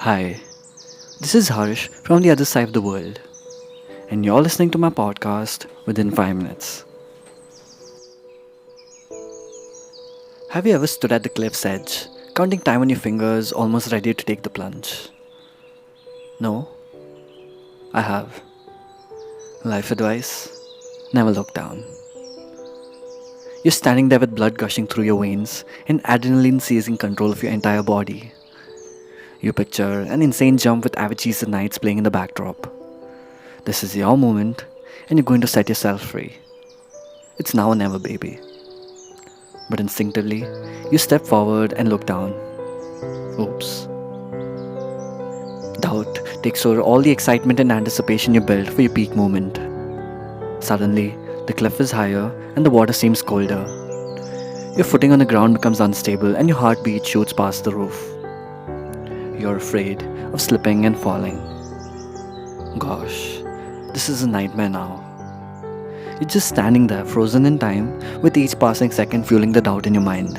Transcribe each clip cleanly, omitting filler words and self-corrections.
Hi, this is Harsh from the other side of the world, and you're listening to my podcast within 5 minutes. Have you ever stood at the cliff's edge, counting time on your fingers, almost ready to take the plunge? No, I have. Life advice: never look down. You're standing there with blood gushing through your veins and adrenaline seizing control of your entire body. You picture an insane jump with Avicii's The Nights playing in the backdrop. This is your moment, and you're going to set yourself free. It's now or never, baby. But instinctively, you step forward and look down. Oops. Doubt takes over all the excitement and anticipation you built for your peak moment. Suddenly, the cliff is higher and the water seems colder. Your footing on the ground becomes unstable and your heartbeat shoots past the roof. You're afraid of slipping and falling. Gosh, this is a nightmare now. You're just standing there, frozen in time, with each passing second fueling the doubt in your mind.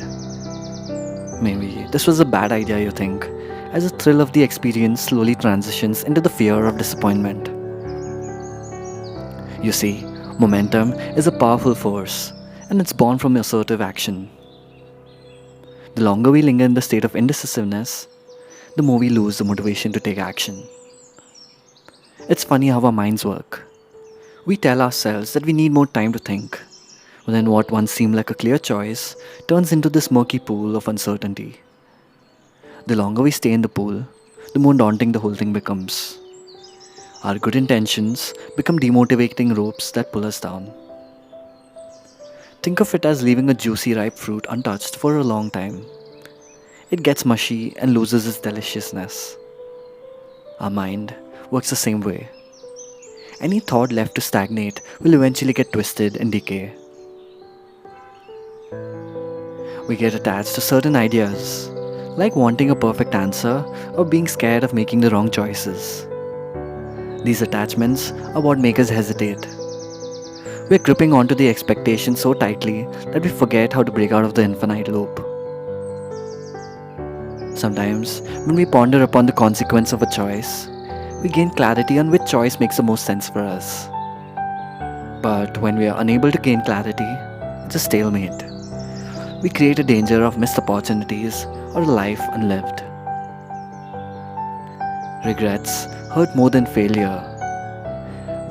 Maybe this was a bad idea, you think, as the thrill of the experience slowly transitions into the fear of disappointment. You see, momentum is a powerful force, and it's born from assertive action. The longer we linger in the state of indecisiveness, the more we lose the motivation to take action. It's funny how our minds work. We tell ourselves that we need more time to think, but then what once seemed like a clear choice turns into this murky pool of uncertainty. The longer we stay in the pool, the more daunting the whole thing becomes. Our good intentions become demotivating ropes that pull us down. Think of it as leaving a juicy ripe fruit untouched for a long time. It gets mushy and loses its deliciousness. Our mind works the same way. Any thought left to stagnate will eventually get twisted and decay. We get attached to certain ideas, like wanting a perfect answer or being scared of making the wrong choices. These attachments are what make us hesitate. We're gripping onto the expectation so tightly that we forget how to break out of the infinite loop. Sometimes, when we ponder upon the consequence of a choice, we gain clarity on which choice makes the most sense for us. But when we are unable to gain clarity, it's a stalemate. We create a danger of missed opportunities or a life unlived. Regrets hurt more than failure.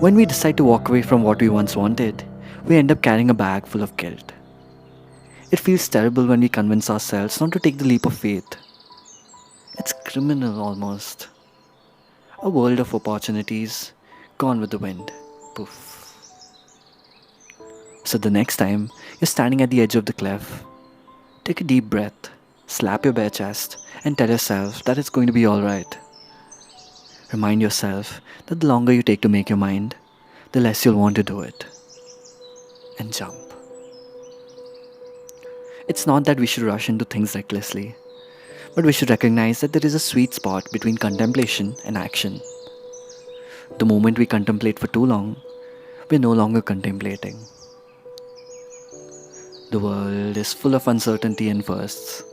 When we decide to walk away from what we once wanted, we end up carrying a bag full of guilt. It feels terrible when we convince ourselves not to take the leap of faith. It's criminal almost. A world of opportunities gone with the wind. Poof. So the next time you're standing at the edge of the cliff, take a deep breath, slap your bare chest, and tell yourself that it's going to be alright. Remind yourself that the longer you take to make your mind, the less you'll want to do it. And jump. It's not that we should rush into things recklessly, but we should recognize that there is a sweet spot between contemplation and action. The moment we contemplate for too long, we're no longer contemplating. The world is full of uncertainty and firsts.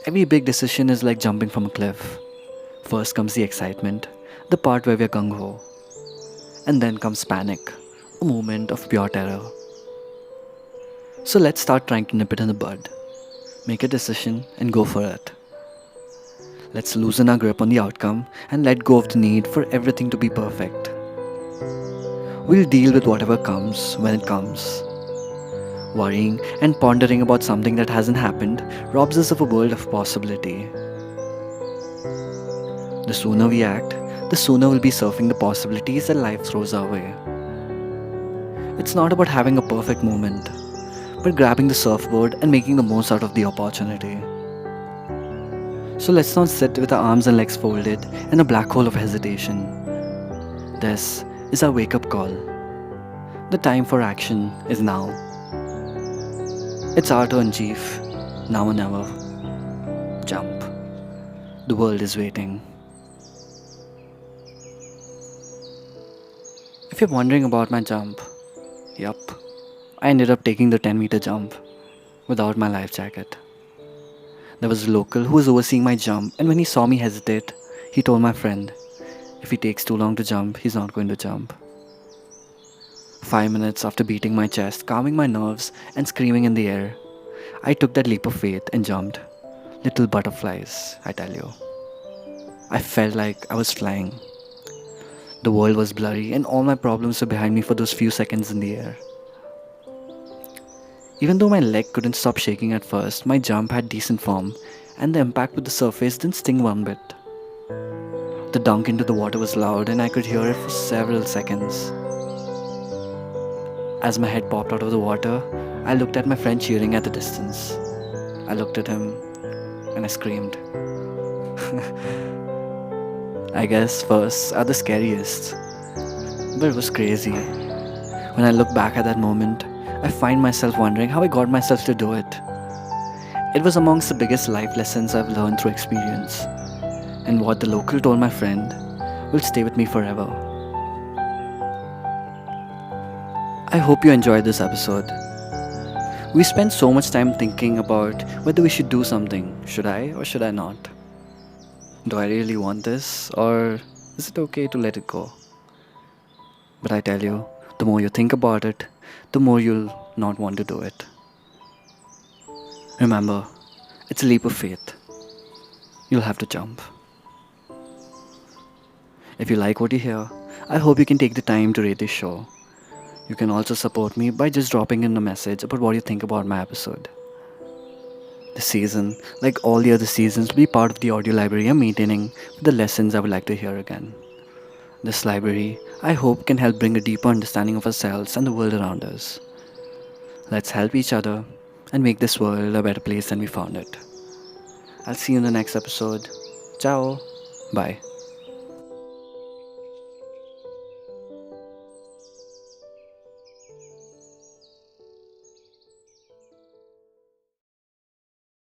Every big decision is like jumping from a cliff. First comes the excitement, the part where we're gung ho. And then comes panic, a moment of pure terror. So let's start trying to nip it in the bud. Make a decision and go for it. Let's loosen our grip on the outcome and let go of the need for everything to be perfect. We'll deal with whatever comes when it comes. Worrying and pondering about something that hasn't happened robs us of a world of possibility. The sooner we act, the sooner we'll be surfing the possibilities that life throws our way. It's not about having a perfect moment, but grabbing the surfboard and making the most out of the opportunity. So let's not sit with our arms and legs folded in a black hole of hesitation. This is our wake-up call. The time for action is now. It's our turn, Chief. Now or never. Jump. The world is waiting. If you're wondering about my jump, yup, I ended up taking the 10-meter jump without my life jacket. There was a local who was overseeing my jump, and when he saw me hesitate, he told my friend, if he takes too long to jump, he's not going to jump. 5 minutes after beating my chest, calming my nerves, and screaming in the air, I took that leap of faith and jumped. Little butterflies, I tell you. I felt like I was flying. The world was blurry, and all my problems were behind me for those few seconds in the air. Even though my leg couldn't stop shaking at first, my jump had decent form, and the impact with the surface didn't sting one bit. The dunk into the water was loud, and I could hear it for several seconds. As my head popped out of the water, I looked at my friend cheering at the distance. I looked at him and I screamed. I guess firsts are the scariest, but it was crazy. When I look back at that moment, I find myself wondering how I got myself to do it. It was amongst the biggest life lessons I've learned through experience, and what the local told my friend will stay with me forever. I hope you enjoyed this episode. We spent so much time thinking about whether we should do something. Should I or should I not? Do I really want this, or is it okay to let it go? But I tell you, the more you think about it, the more you'll not want to do it. Remember, it's a leap of faith. You'll have to jump. If you like what you hear, I hope you can take the time to rate this show. You can also support me by just dropping in a message about what you think about my episode. This season, like all the other seasons, will be part of the audio library I'm maintaining with the lessons I would like to hear again. This library, I hope, can help bring a deeper understanding of ourselves and the world around us. Let's help each other and make this world a better place than we found it. I'll see you in the next episode. Ciao. Bye.